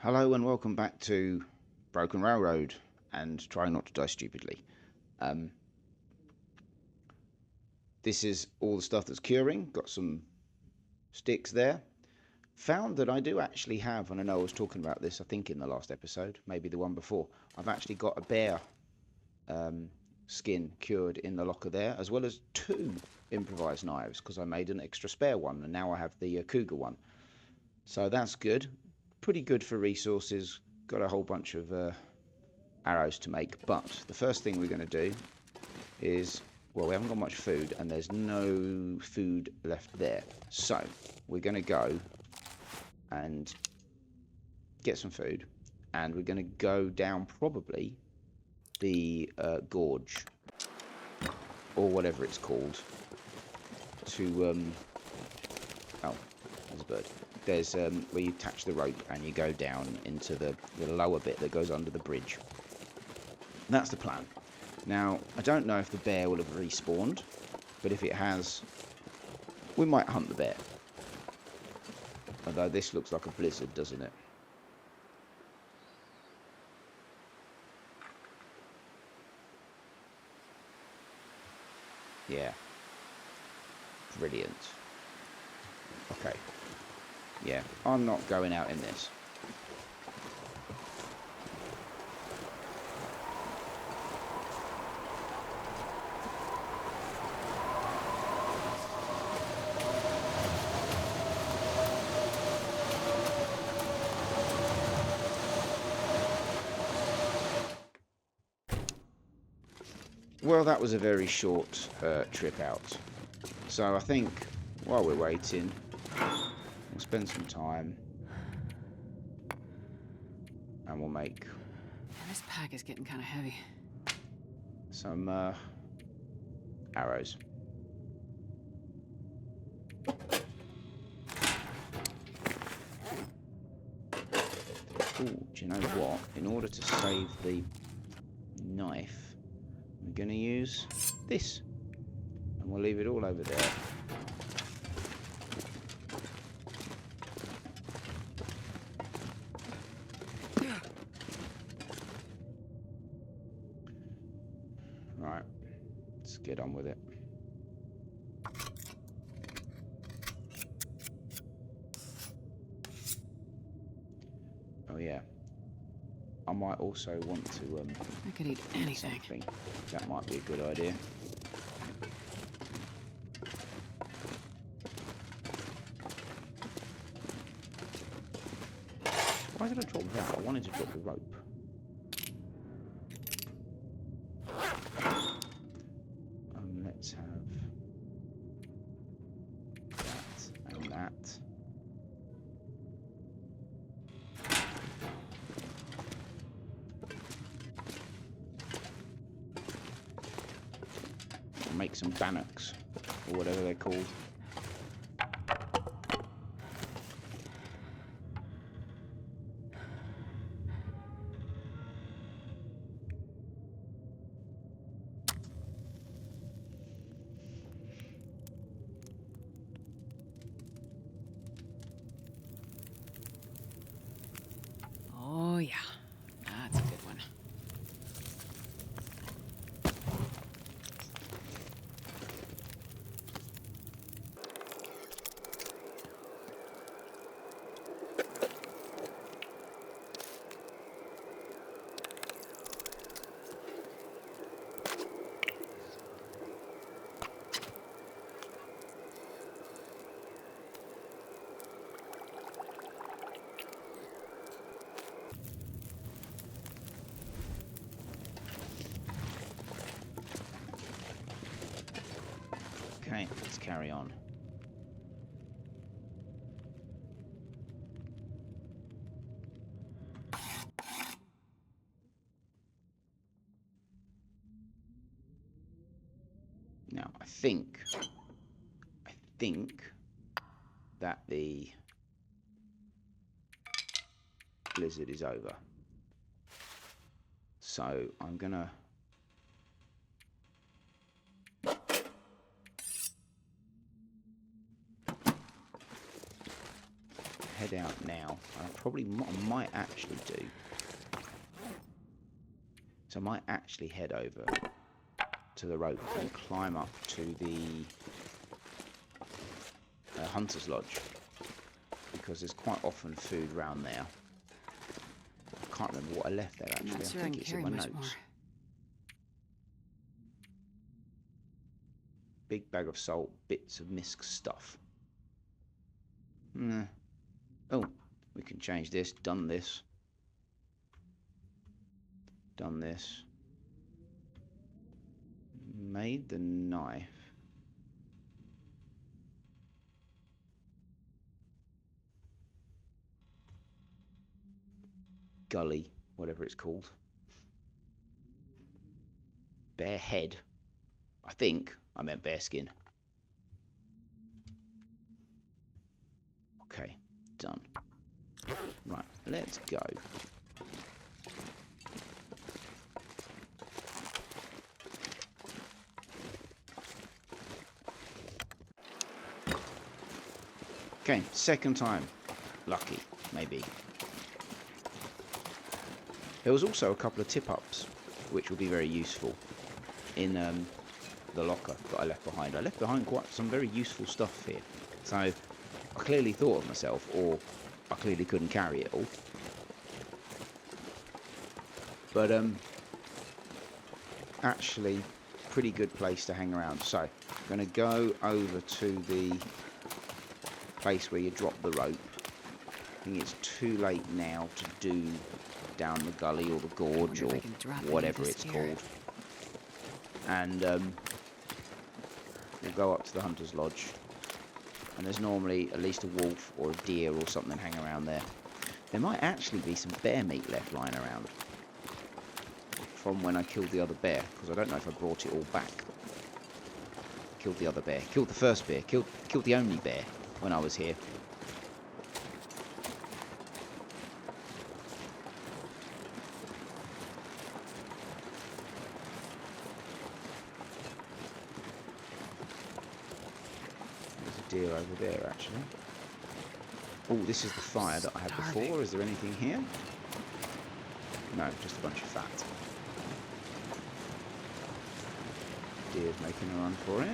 Hello and welcome back to Broken Railroad and Try Not to Die Stupidly. Um, this is all the stuff that's curing. Got some sticks there. Found that I do actually have, and I know I was talking about this, I think in the last episode, maybe the one before, I've actually got a bear skin cured in the locker there, as well as two improvised knives, because I made an extra spare one, and now I have the cougar one. So that's good. Pretty good for resources. Got a whole bunch of arrows to make, but the first thing we're going to do is, well, we haven't got much food and there's no food left there, so we're going to go and get some food, and we're going to go down probably the gorge or whatever it's called to oh, there's a bird. There's where you attach the rope and you go down into the lower bit that goes under the bridge. That's the plan. Now, I don't know if the bear will have respawned, but if it has, we might hunt the bear. Although this looks like a blizzard, doesn't it? Yeah. Brilliant. Okay. Yeah, I'm not going out in this. Well, that was a very short trip out. So I think while we're waiting, we'll spend some time and we'll make This pack is getting kind of heavy. some arrows. Ooh, do you know what? In order to save the knife, we're going to use this. And we'll leave it all over there. Right, let's get on with it. Oh yeah, I might also want to I could eat anything. something. That might be a good idea. Why did I drop that? I wanted to drop the rope. Let's have that and that. Make some bannocks, or whatever they're called. Oh yeah, that's a good one. Okay, let's carry on. Now, I think that the blizzard is over. So I'm gonna head out now. I might actually do. So I might actually head over to the rope and climb up to the Hunter's Lodge, because there's quite often food around there. I can't remember what I left there actually. I'm not sure I think I can it's in carry my much notes. more. Big bag of salt, bits of misc stuff. Oh, we can change this. Done this. Done this. Made the knife. Gully, whatever it's called. Bear head. I think I meant bear skin. Okay, done. Right, let's go. Okay, second time. Lucky, maybe. There was also a couple of tip-ups, which will be very useful in the locker that I left behind. I left behind quite some very useful stuff here. So I clearly thought of myself, or I clearly couldn't carry it all. But actually, pretty good place to hang around. So I'm going to go over to the place where you drop the rope. I think it's too late now to do down the gully or the gorge or whatever it's called. And we'll go up to the Hunter's Lodge. And there's normally at least a wolf or a deer or something hanging around there. There might actually be some bear meat left lying around from when I killed the other bear, because I don't know if I brought it all back. Killed the other bear, killed the first bear, killed the only bear when I was here. There's a deer over there actually. Oh, this is the fire that I had before. Is there anything here? No, just a bunch of fat. Deer's making a run for it.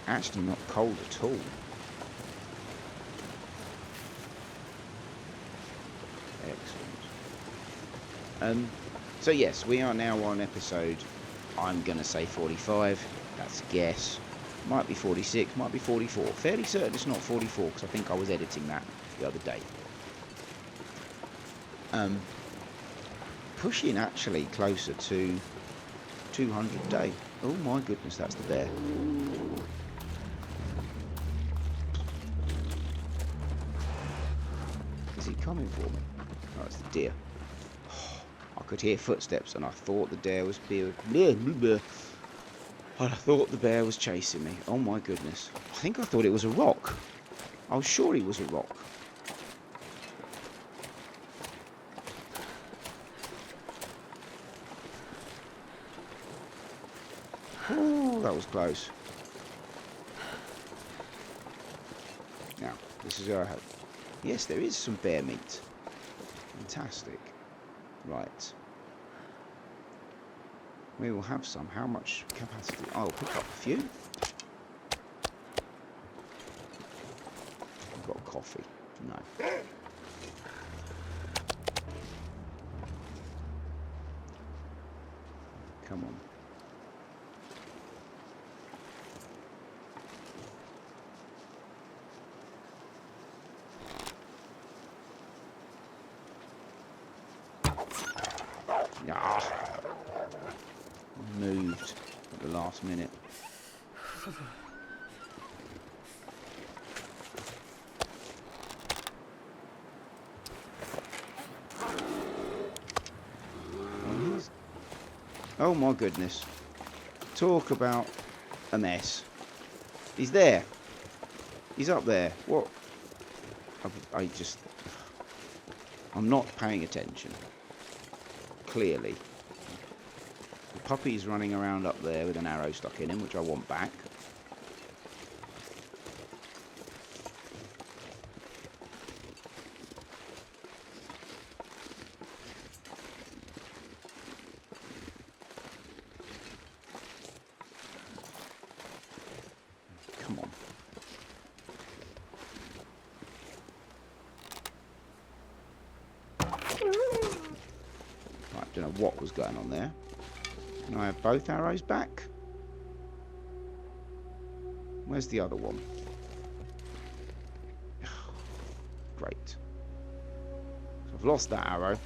Actually not cold at all. Excellent. So yes, we are now on episode, I'm going to say 45. That's a guess. Might be 46, might be 44. Fairly certain it's not 44, because I think I was editing that the other day. Pushing actually closer to 200 a day. Oh my goodness, that's the bear. Is he coming for me? Oh, it's the deer. I could hear footsteps and I thought the deer was I thought the bear was chasing me. Oh my goodness. I think I thought it was a rock. I was sure he was a rock. Oh, that was close. Now, this is where I hope. Yes, there is some bear meat. Fantastic. Right. We will have some. How much capacity? I'll pick up a few. I've got coffee. No. Come on. Ah, moved at the last minute. Oh my goodness. Talk about a mess. He's there. He's up there. What? I'm not paying attention. Clearly. puppy's running around up there with an arrow stuck in him, which I want back. Come on. Right, don't know what was going on there. Can I have both arrows back? Where's the other one? Great. So I've lost that arrow.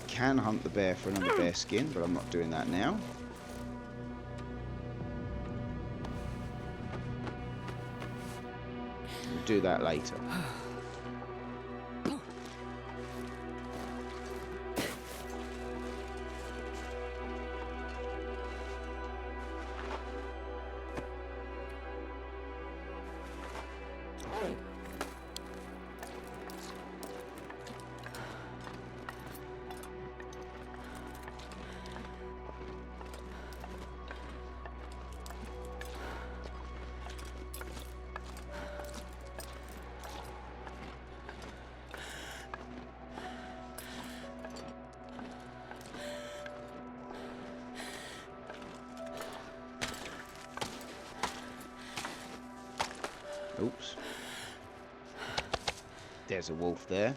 Can hunt the bear for another bear skin, but I'm not doing that now. We'll do that later. Oops. There's a wolf there.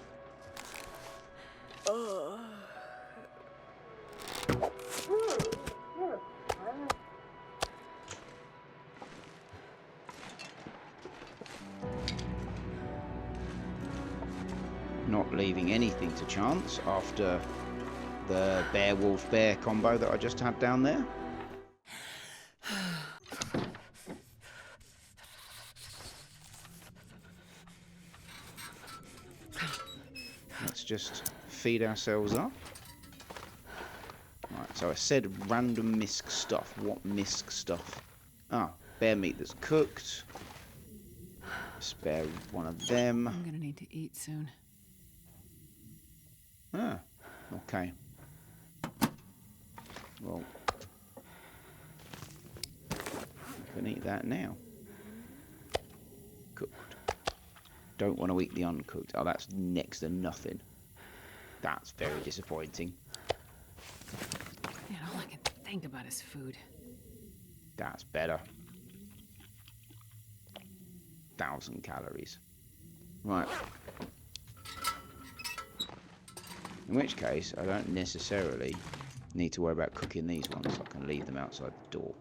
Not leaving anything to chance after the bear-wolf-bear combo that I just had down there. Let's just feed ourselves up. Right, so I said random misc stuff. What misc stuff? Ah, bear meat that's cooked. Spare one of them. I'm gonna need to eat soon. Ah, okay. Well, I can eat that now. Cooked. Don't want to eat the uncooked. Oh, that's next to nothing. That's very disappointing. Man, all I can think about is food. That's better. 1,000 calories. Right. In which case, I don't necessarily need to worry about cooking these ones. I can leave them outside the door.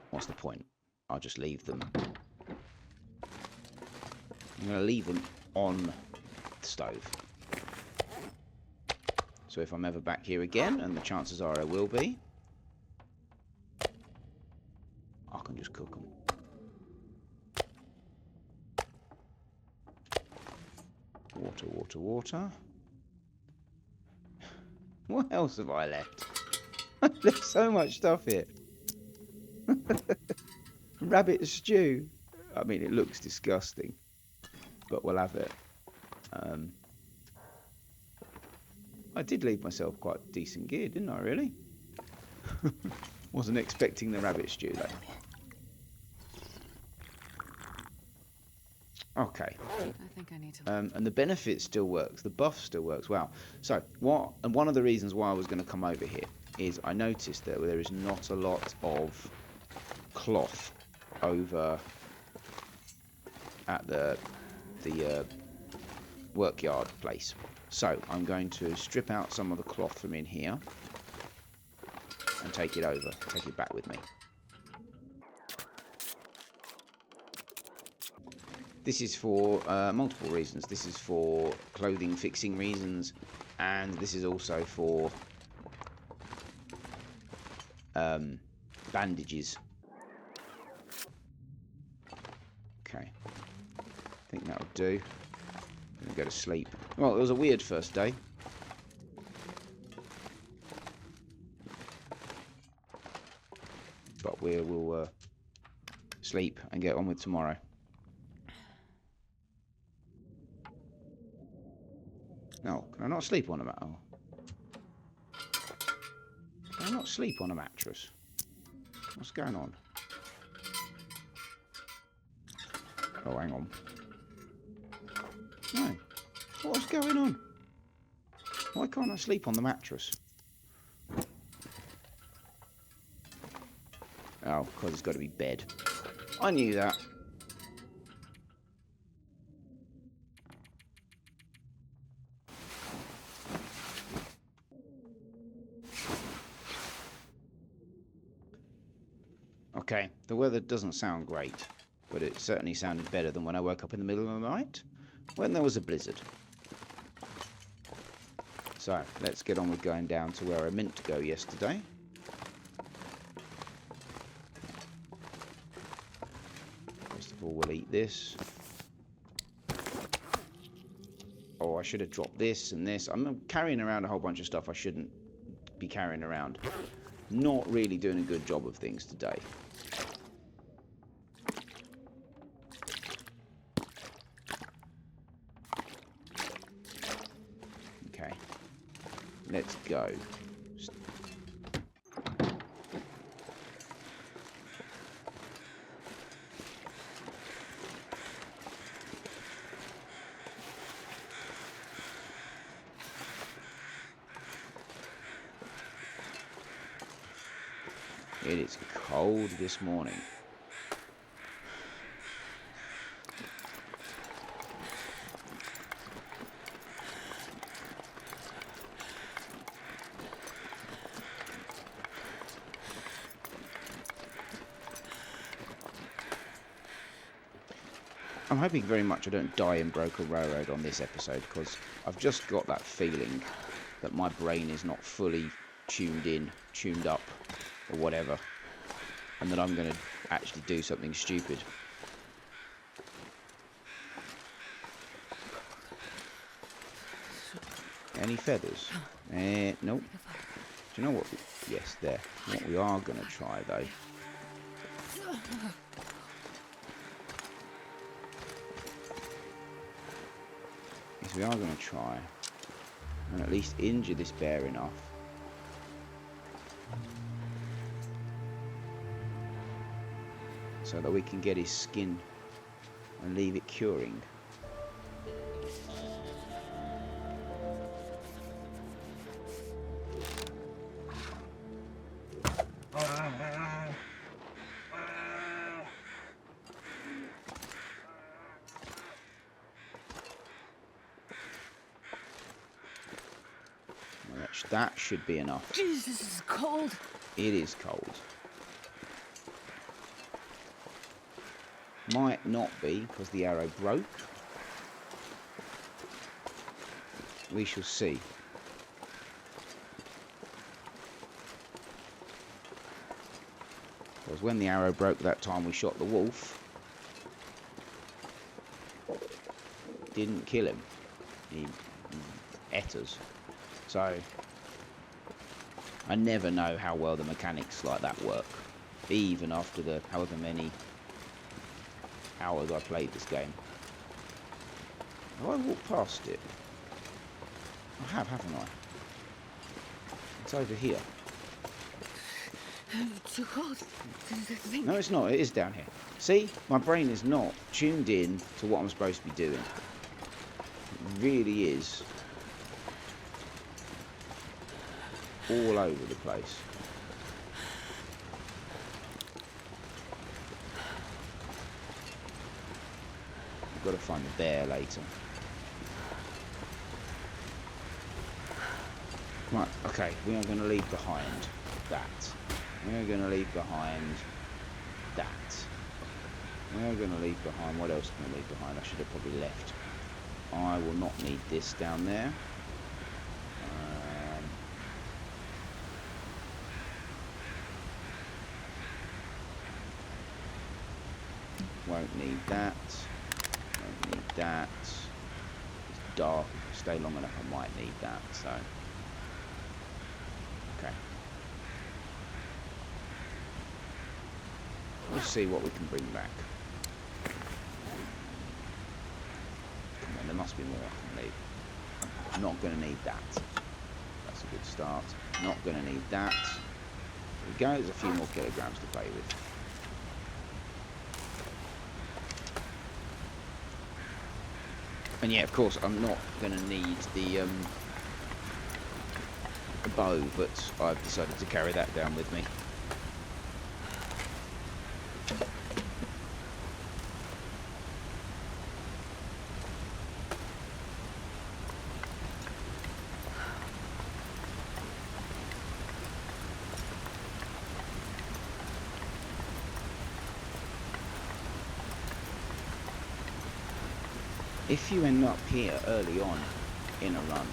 What's the point? I'll just leave them. I'm going to leave them on the stove. So if I'm ever back here again, and the chances are I will be, I can just cook them. Water, water, water. What else have I left? I've left so much stuff here. Rabbit stew. I mean, it looks disgusting, but we'll have it. I did leave myself quite decent gear, didn't I, really? Wasn't expecting the rabbit stew, though. Okay. I think I need to. And the benefit still works. The buff still works. Wow. So, one of the reasons why I was going to come over here is I noticed that there is not a lot of cloth over at the workyard place. So I'm going to strip out some of the cloth from in here and take it over, take it back with me. This is for multiple reasons. This is for clothing fixing reasons, and this is also for bandages. Okay, I think that'll do. I'm gonna go to sleep. Well, it was a weird first day. But we will sleep and get on with tomorrow. No, can I not sleep on a mat? Oh. Can I not sleep on a mattress? What's going on? Oh, hang on. No. What's going on? Why can't I sleep on the mattress? Oh, because it's got to be bed. I knew that. Okay, the weather doesn't sound great, but it certainly sounded better than when I woke up in the middle of the night, when there was a blizzard. So, let's get on with going down to where I meant to go yesterday. First of all, we'll eat this. Oh, I should have dropped this and this. I'm carrying around a whole bunch of stuff I shouldn't be carrying around. Not really doing a good job of things today. Okay. Let's go. It is cold this morning. I'm hoping very much I don't die in Broken Railroad on this episode, because I've just got that feeling that my brain is not fully tuned up, or whatever, and that I'm going to actually do something stupid. Any feathers? Nope. Do you know what? Yes, there. What we are going to try, though, is we are going to try and at least injure this bear enough so that we can get his skin and leave it curing. That should be enough. Jesus, this is cold. It is cold. Might not be, because the arrow broke. We shall see. Because when the arrow broke that time we shot the wolf, didn't kill him. He ate us. So I never know how well the mechanics like that work, even after the however many hours I played this game. Have I walked past it? I have, haven't I? It's over here. Too cold. No, it's not. It is down here. See? My brain is not tuned in to what I'm supposed to be doing. It really is all over the place. I've got to find the bear later. Right, okay, we are going to leave behind that. We are going to leave behind that. We are going to leave behind, what else can I leave behind? I should have probably left. I will not need this down there. Won't need that. Won't need that. It's dark. If I stay long enough, I might need that. So, okay. We'll see what we can bring back. Come on, there must be more I can leave. Not going to need that. That's a good start. Not going to need that. There we go. There's a few more kilograms to play with. And yeah, of course, I'm not going to need the bow, but I've decided to carry that down with me. If you end up here early on in a run,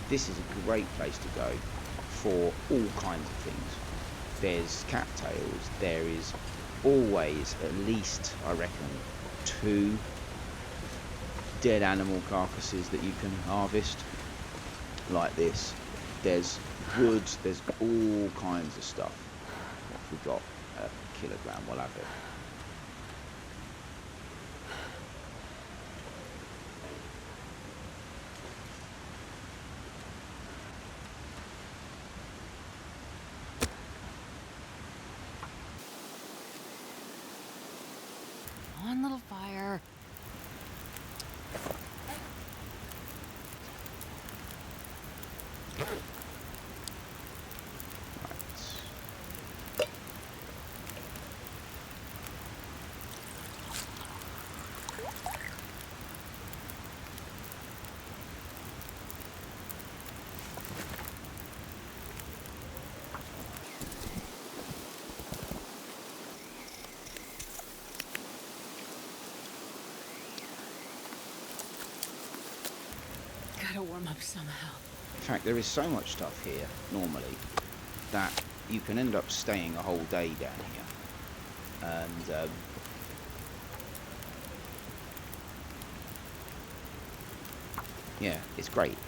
this is a great place to go for all kinds of things. There's cattails, there is always at least, I reckon, 2 dead animal carcasses that you can harvest like this. There's wood, there's all kinds of stuff. What have we got? A kilogram, we'll have it. One little fire. Gotta warm up somehow. In fact, there is so much stuff here, normally, that you can end up staying a whole day down here. And, yeah, it's great.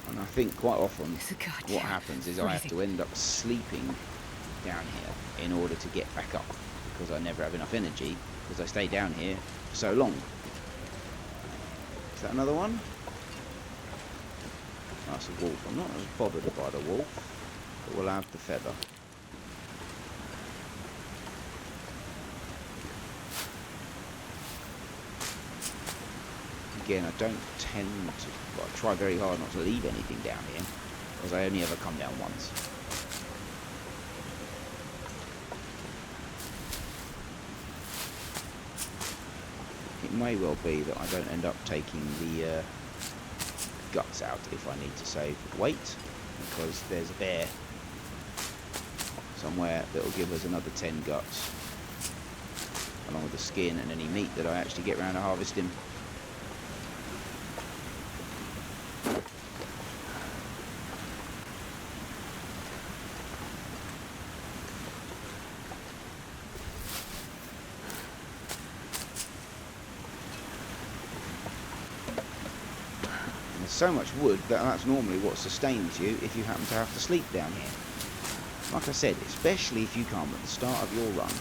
And I think quite often what happens is I have to end up sleeping down here in order to get back up, because I never have enough energy, because I stay down here for so long. Is that another one? That's a wolf. I'm not as bothered by the wolf, but we'll have the feather. Again, I don't tend to, well, I try very hard not to leave anything down here, because I only ever come down once. It may well be that I don't end up taking the guts out if I need to save weight, because there's a bear somewhere that will give us another 10 guts, along with the skin and any meat that I actually get around to harvesting. So much wood that's normally what sustains you if you happen to have to sleep down here. Like I said, especially if you come at the start of your run,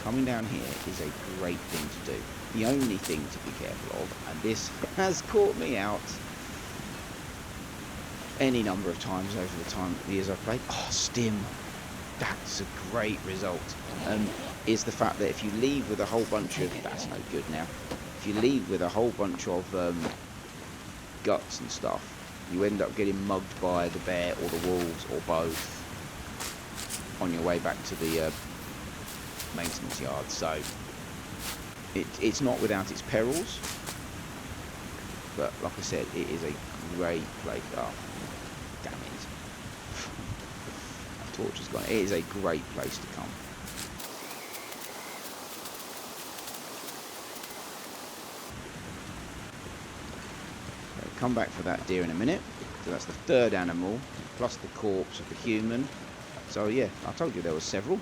coming down here is a great thing to do. The only thing to be careful of, and this has caught me out any number of times over the years I've played, stim, that's a great result, is the fact that if you leave with a whole bunch of, that's no good now, if you leave with a whole bunch of guts and stuff, you end up getting mugged by the bear or the wolves or both on your way back to the maintenance yard. So it's not without its perils, but like I said, it is a great place. Oh, damn it. That torch is gone. It is a great place to come. Come back for that deer in a minute. So that's the 3rd animal, plus the corpse of the human. So yeah, I told you there were several.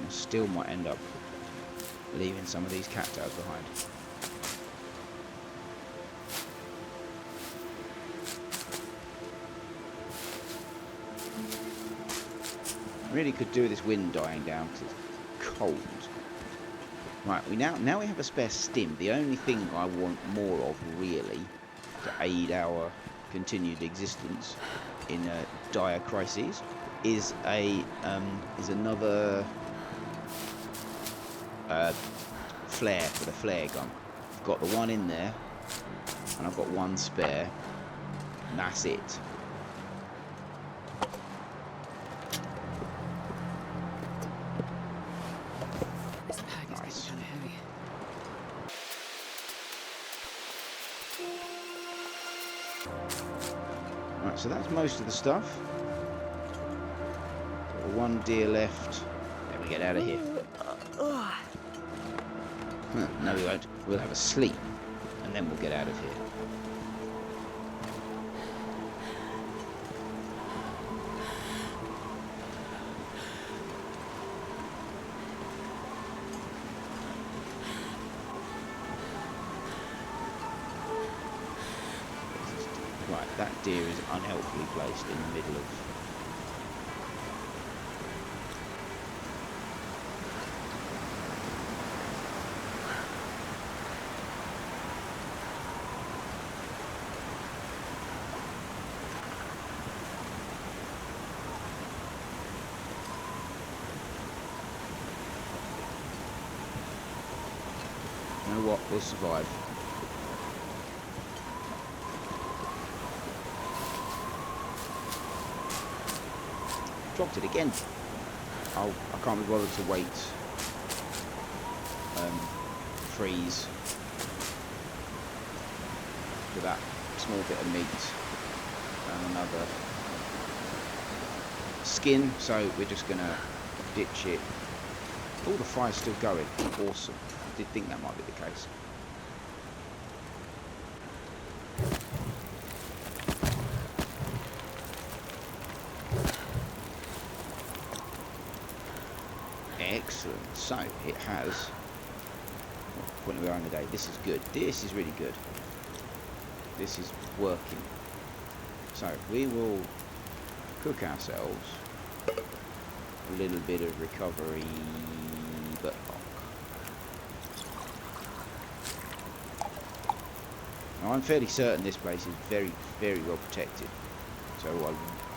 I still might end up leaving some of these cattails behind. Really could do with this wind dying down because it's cold. Right, we now we have a spare stim. The only thing I want more of, really, to aid our continued existence in dire crises, is another flare for the flare gun. I've got the one in there, and I've got one spare, and that's it. This pack is getting kind of heavy. Right, so that's most of the stuff. Got one deer left. Then we get out of here. No, we won't. We'll have a sleep, and then we'll get out of here. Right, that deer is unhelpfully placed in the middle of... You know what? We'll survive. Dropped it again. I can't be bothered to wait. Freeze for that small bit of meat and another skin. So we're just gonna ditch it. Oh, the fire's still going. Awesome. I did think that might be the case. Excellent. So it has. What we are in the day. This is good. This is really good. This is working. So we will cook ourselves a little bit of recovery buttock. Now I'm fairly certain this place is very, very well protected. So I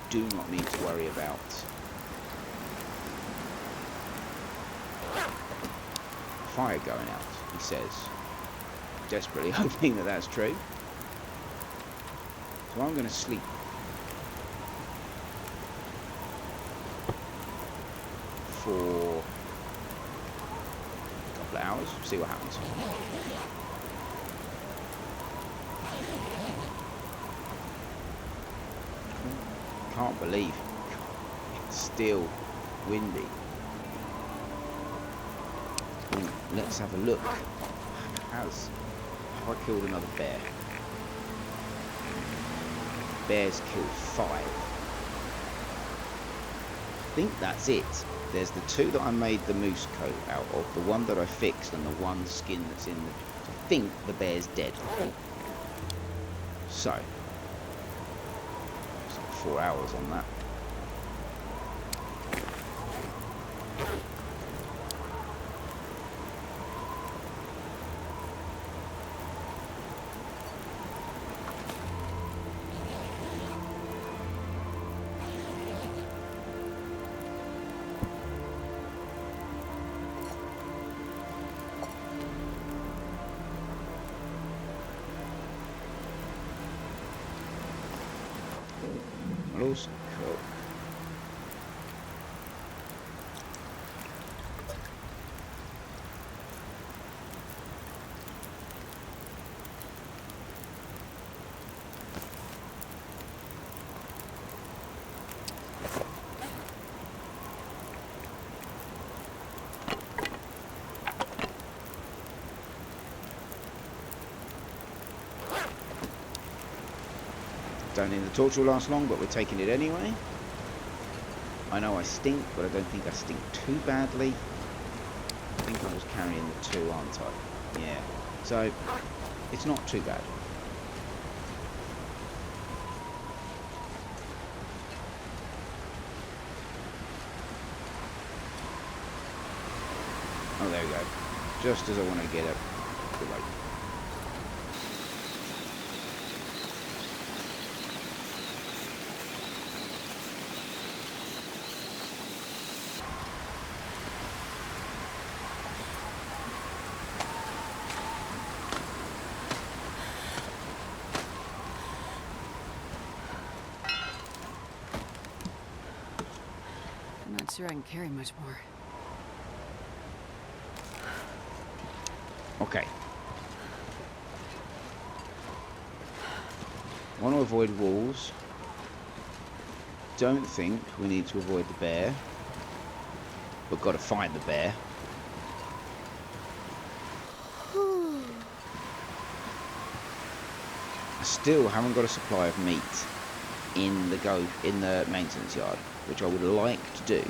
do not need to worry about fire going out, he says, desperately hoping that that's true. So I'm going to sleep. For a couple of hours, see what happens. Can't believe it's still windy. Let's have a look. Have I killed another bear? Bears killed 5. I think that's it. There's the 2 that I made the moose coat out of, the one that I fixed, and the 1 skin that's in the... I think the bear's dead. So, it's like 4 hours on that. I'll also cook. Don't think the torch will last long, but we're taking it anyway. I know I stink, but I don't think I stink too badly. I think I'm just carrying the 2, aren't I? Yeah. So, it's not too bad. Oh, there we go. Just as I want to get it. The rope. I'm not sure I can carry much more. Okay. Want to avoid walls. Don't think we need to avoid the bear. But got to find the bear. I still haven't got a supply of meat in the maintenance yard, which I would like to do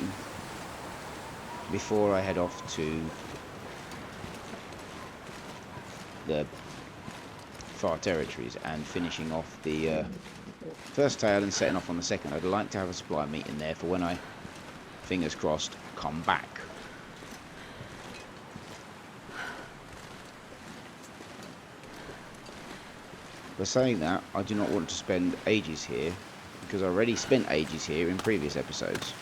before I head off to the far territories and finishing off the first tale and setting off on the second. I'd like to have a supply of meat in there for when I, fingers crossed, come back. But saying that, I do not want to spend ages here, because I already spent ages here in previous episodes.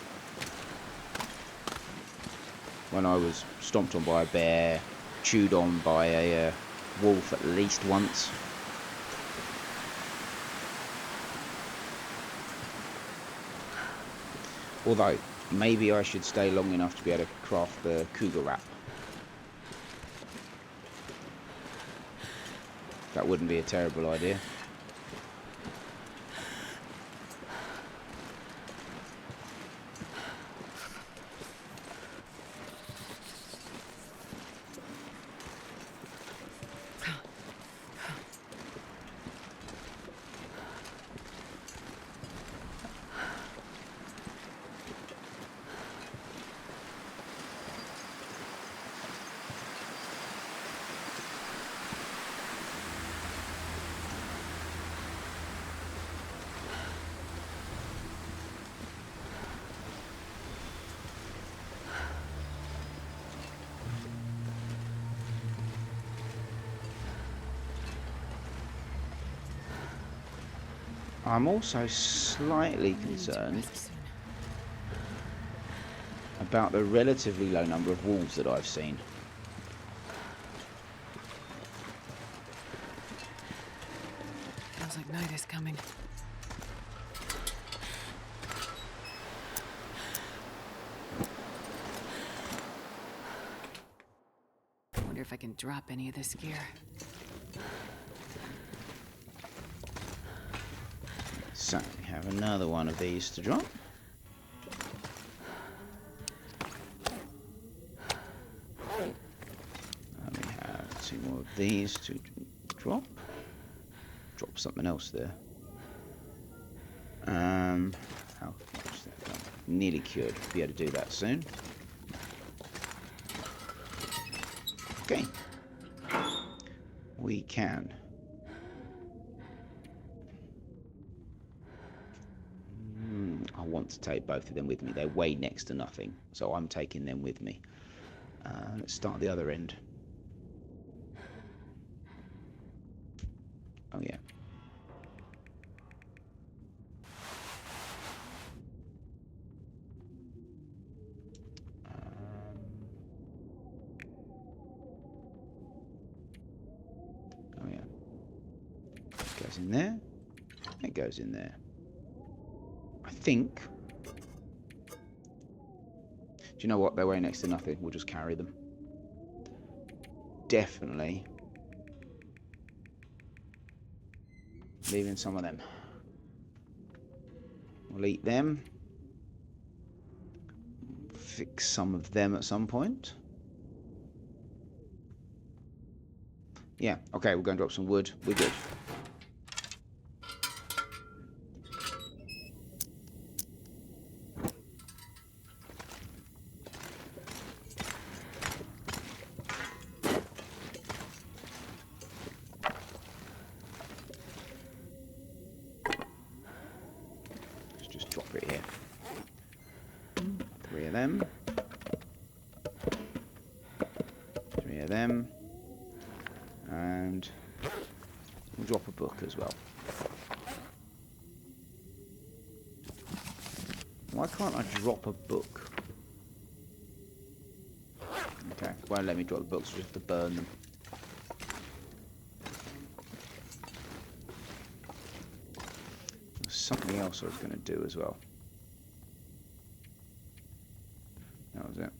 When I was stomped on by a bear, chewed on by a wolf at least once. Although, maybe I should stay long enough to be able to craft the cougar wrap. That wouldn't be a terrible idea. I'm also slightly concerned about the relatively low number of wolves that I've seen. Feels like night is coming. I wonder if I can drop any of this gear. So, we have another one of these to drop. And we have two more of these to drop. Drop something else there. How much is that done? Nearly cured. Be able to do that soon. Okay. We can. I want to take both of them with me. They weigh next to nothing, so I'm taking them with me. Let's start at the other end. Oh yeah. Oh yeah. Goes in there. It goes in there. I think. Do you know what? They weigh next to nothing. We'll just carry them. Definitely leaving some of them. We'll eat them. Fix some of them at some point. Yeah, okay, we're going to drop some wood. We're good. Let's just drop it here. 3 of them. Clear them. And we'll drop a book as well. Why can't I drop a book? Okay, won't let me drop the books, we have to burn them. There's something else I was going to do as well. That was it.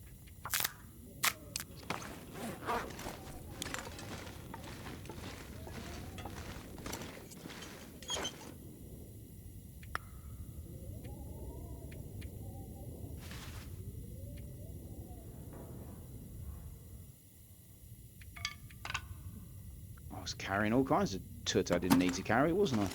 I was carrying all kinds of tut I didn't need to carry, wasn't I?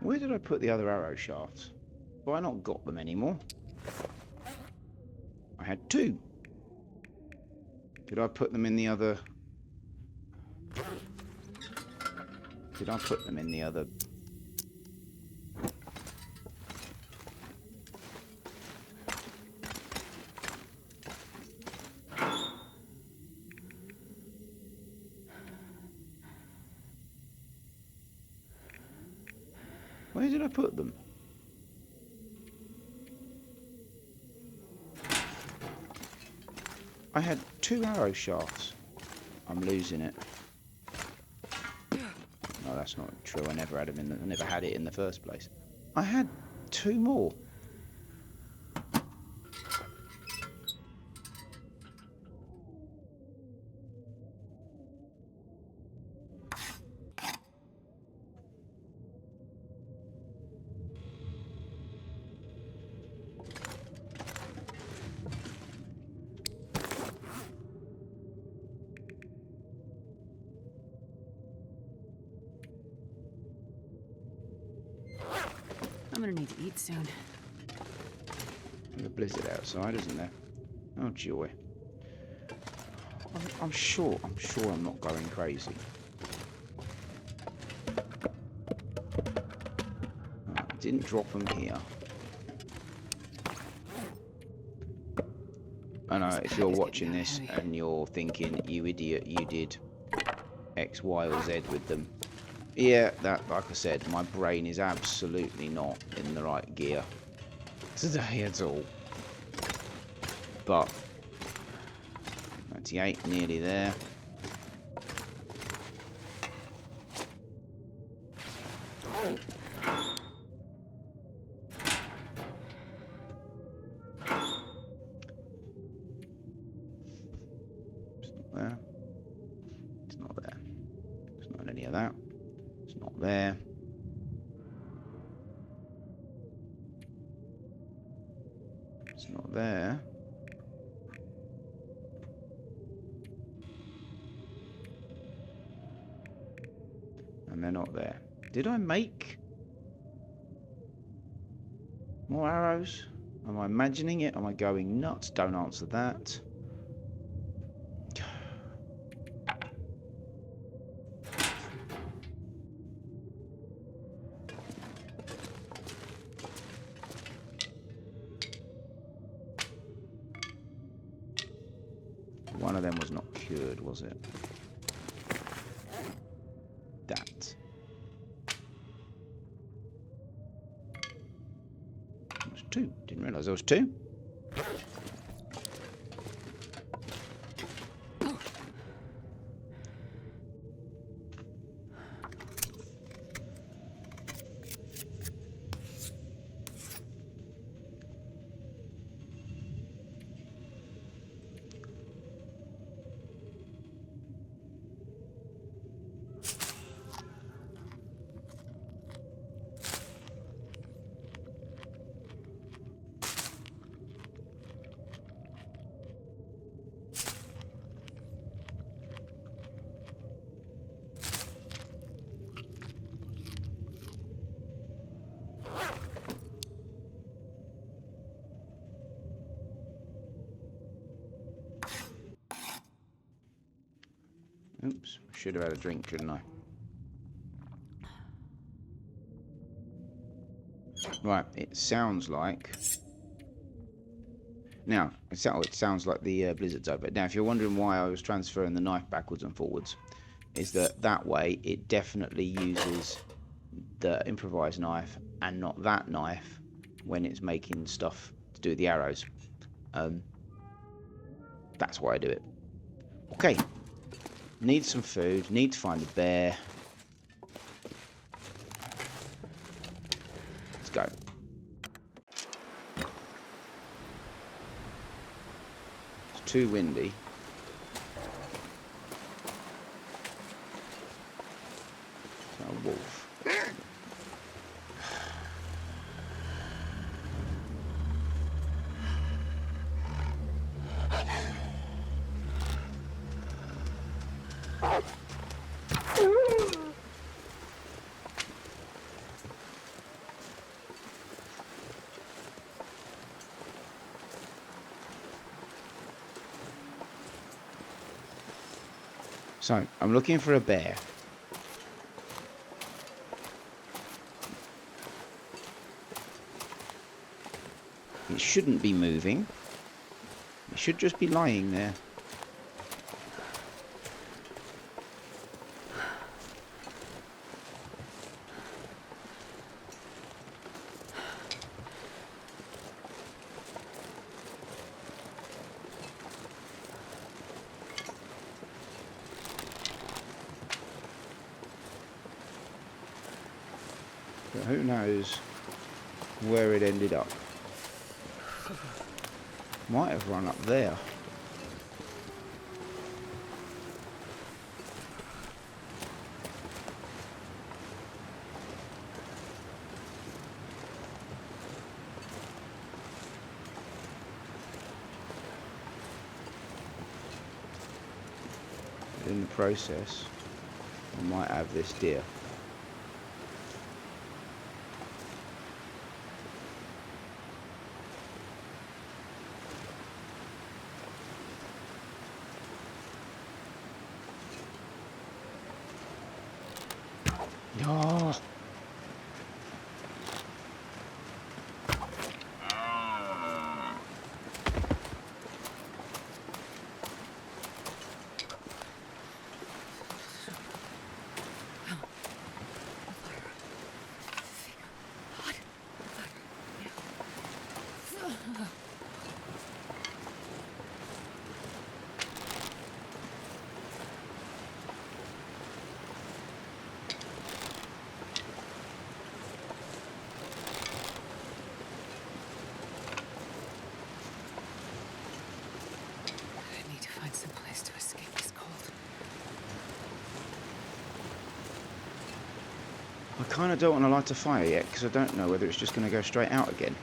Where did I put the other arrow shafts? Have I not got them anymore? I had 2. Did I put them in the other... Did I put them in the other... Where did I put them? I had 2 arrow shafts. I'm losing it. No, that's not true. I never had them in. I never had it in the first place. I had 2 more. I'm gonna need to eat soon. There's a blizzard outside, isn't there? Oh joy. I'm sure I'm not going crazy. I didn't drop them here. I know if you're watching this and you're thinking, you idiot, you did X, Y, or Z with them. Yeah, that, like I said, my brain is absolutely not in the right gear today at all. But 98, nearly there. It's not there. It's not any of that. It's not there. It's not there. And they're not there. Did I make more arrows? Am I imagining it? Am I going nuts? Don't answer that. One of them was not cured, was it? That. It was two. Didn't realise there was two. Oops, should have had a drink, shouldn't I? Right, it sounds like... Now, it sounds like the blizzard's over. Now, if you're wondering why I was transferring the knife backwards and forwards, is that way it definitely uses the improvised knife and not that knife when it's making stuff to do with the arrows. That's why I do it. Okay. Need some food. Need to find a bear. Let's go. It's too windy. Is that a wolf? So, I'm looking for a bear. It shouldn't be moving. It should just be lying there. But who knows where it ended up. Might have run up there. In the process, I might have this deer. Oh. I kind of don't want to light a fire yet because I don't know whether it's just going to go straight out again.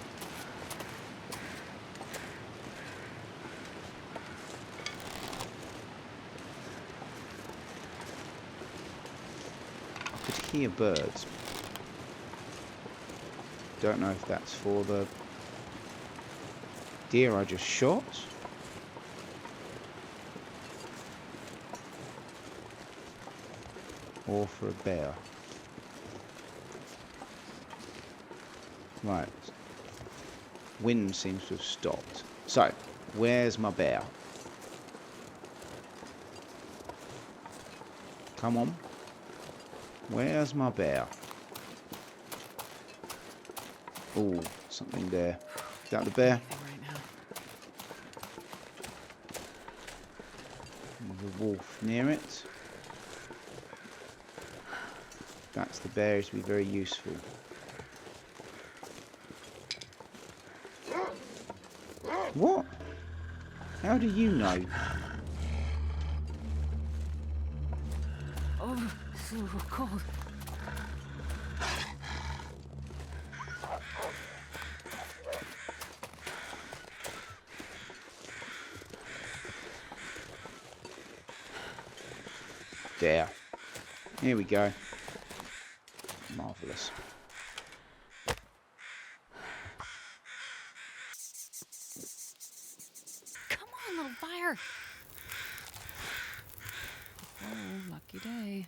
I could hear birds. Don't know if that's for the deer I just shot. Or for a bear. Right. Wind seems to have stopped. So, where's my bear? Come on. Where's my bear? Oh, something there. Is that the bear? Right now. There's a wolf near it. That's the bear, to be very useful. What? How do you know? Oh, so cold. There. Here we go. Marvellous. Come on, little fire. Oh, lucky day.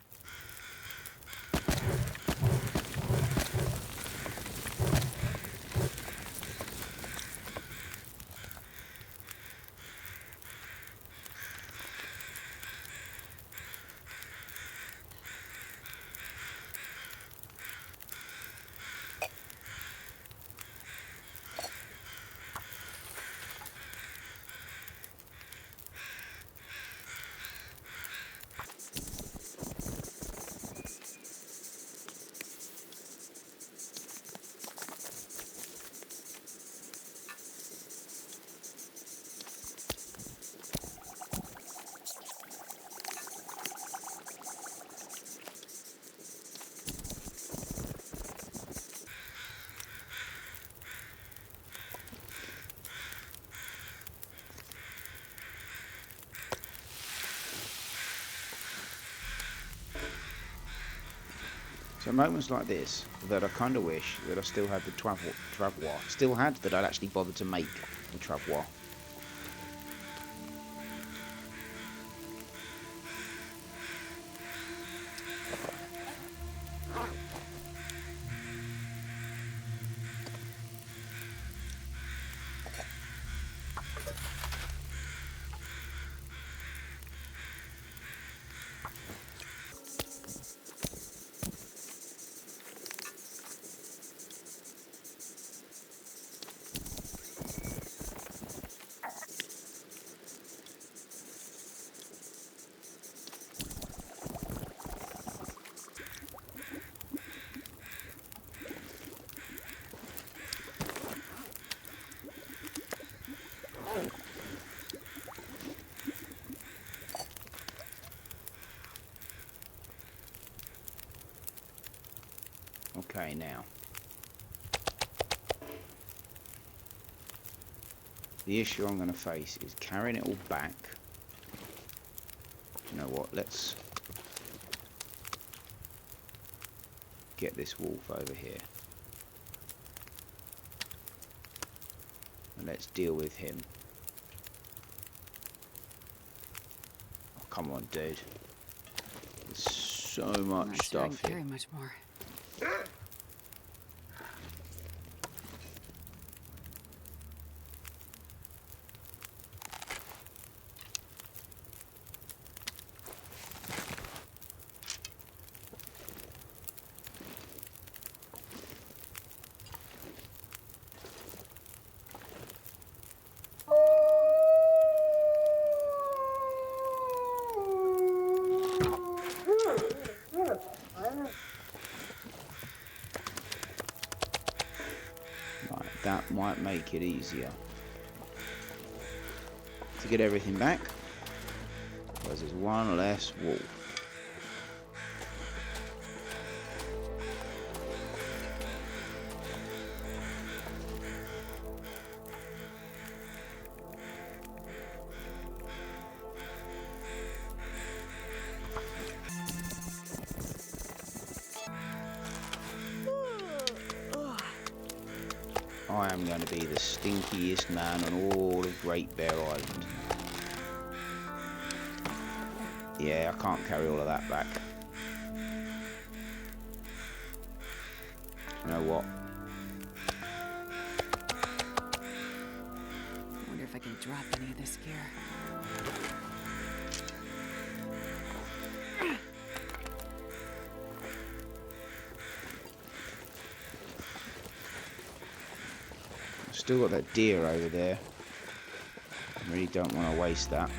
So moments like this, that I kind of wish that I still had the travois. Still had that I'd actually bothered to make the travois. Okay, now. The issue I'm going to face is carrying it all back. You know what, let's get this wolf over here. And let's deal with him. Oh, come on, dude. There's so I'm much not sure I can stuff here. carry much more. Right, that might make it easier to get everything back, because there's one less wolf. I am going to be the stinkiest man on all of Great Bear Island. Yeah, I can't carry all of that back. You know what? I wonder if I can drop any of this gear. Still got that deer over there. I really don't want to waste that.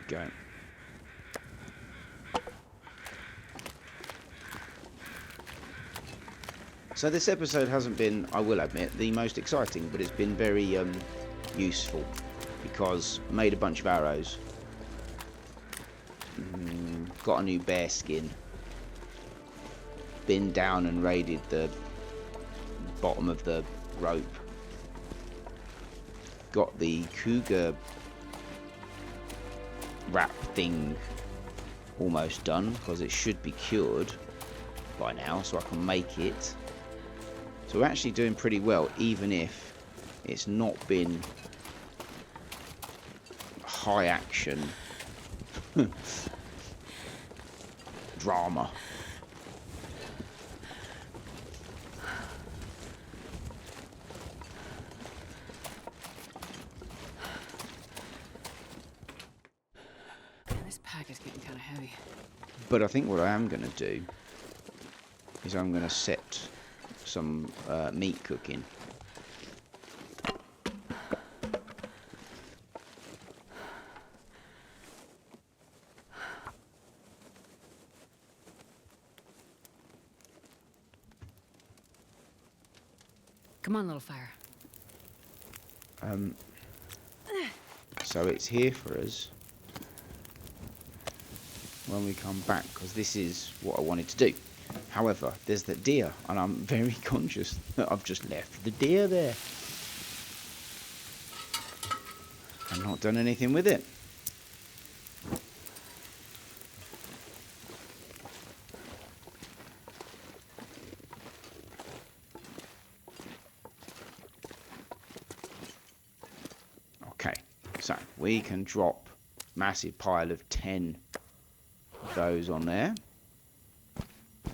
Go. So this episode hasn't been, I will admit, the most exciting, but it's been very useful because I made a bunch of arrows, got a new bear skin, been down and raided the bottom of the rope, got the cougar wrap thing almost done because it should be cured by now, so I can make it. So we're actually doing pretty well, even if it's not been high action drama. This pack is getting kind of heavy. But I think what I am going to do is I'm going to set some meat cooking. Come on, little fire. So it's here for us when we come back, because this is what I wanted to do. However, there's that deer, and I'm very conscious that I've just left the deer there. I've not done anything with it. Okay, so we can drop massive pile of 10 of those on there.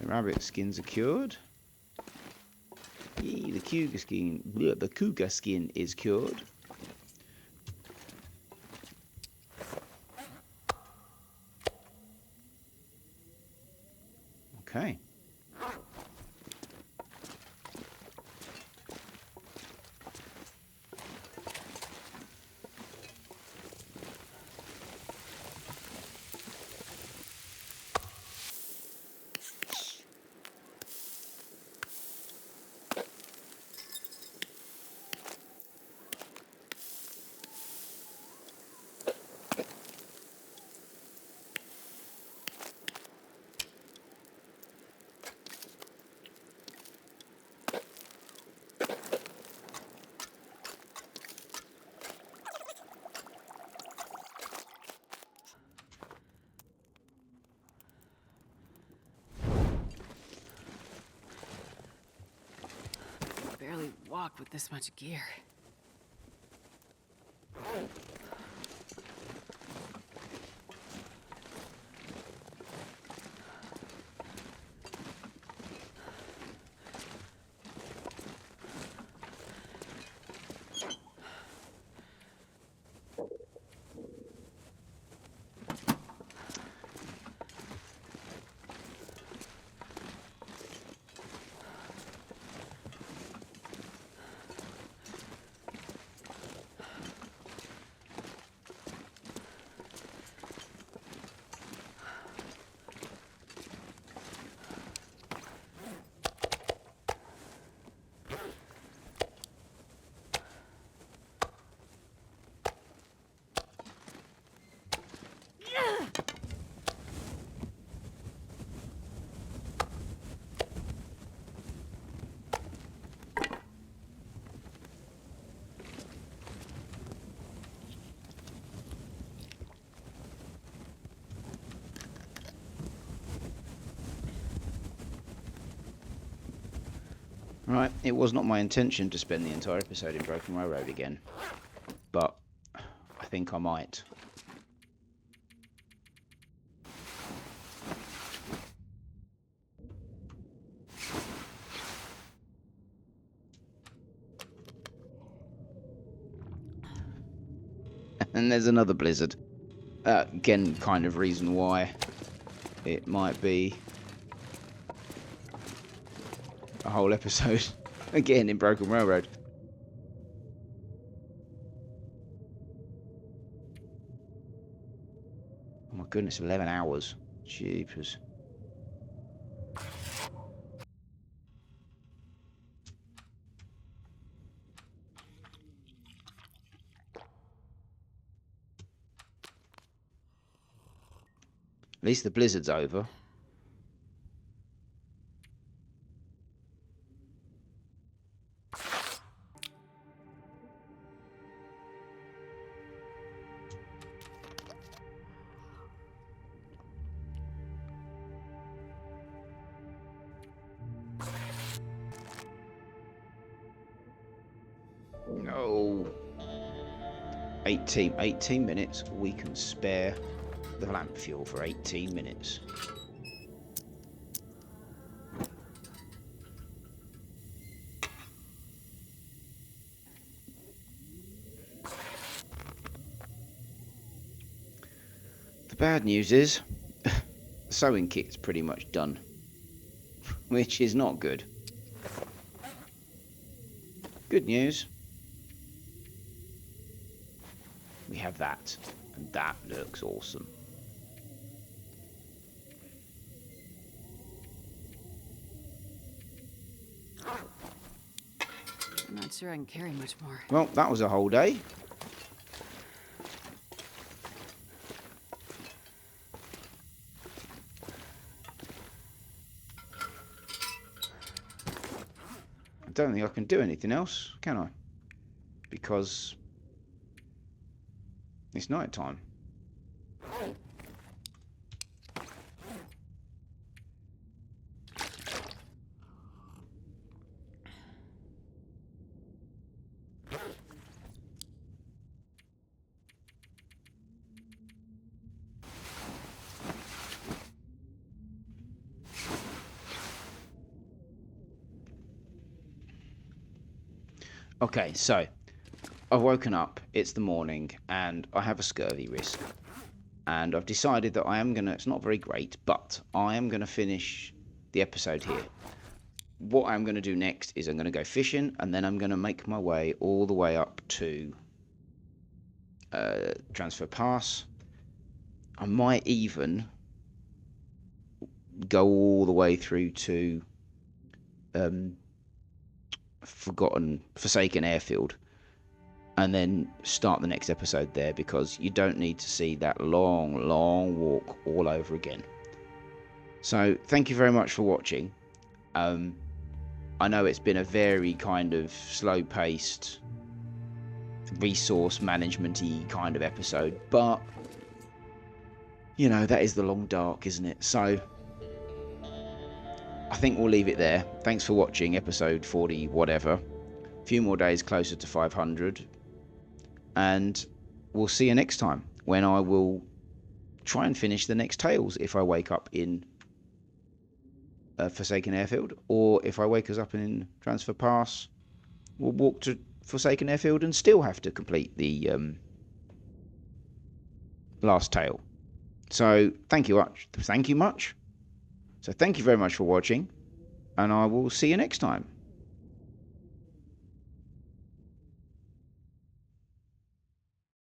The rabbit skins are cured. Yee, the cougar skin is cured. Okay. Barely walk with this much gear. Right, it was not my intention to spend the entire episode in Broken Railroad again, but I think I might. And there's another blizzard. Again, kind of reason why it might be a whole episode again in Broken Railroad. Oh my goodness, 11 hours. Jeepers. At least the blizzard's over. No. 18 minutes. We can spare the lamp fuel for 18 minutes. The bad news is the sewing kit's pretty much done, which is not good. Good news, we have that, and that looks awesome. I'm not sure I can carry much more. Well, that was a whole day. I don't think I can do anything else, can I? Because it's night time. Okay, so I've woken up, it's the morning, and I have a scurvy risk. And I've decided that I am going to, it's not very great, but I am going to finish the episode here. What I'm going to do next is I'm going to go fishing, and then I'm going to make my way all the way up to Transfer Pass. I might even go all the way through to Forsaken Airfield, and then start the next episode there, because you don't need to see that long walk all over again. So thank you very much for watching. I know it's been a very kind of slow-paced, resource management-y kind of episode, but you know, that is the long dark, isn't it? So I think we'll leave it there. Thanks for watching episode 40 whatever. A few more days closer to 500, and we'll see you next time, when I will try and finish the next Tales if I wake up in Forsaken Airfield, or if I wake us up in Transfer Pass, we'll walk to Forsaken Airfield and still have to complete the last tale. So thank you much. So thank you very much for watching, and I will see you next time.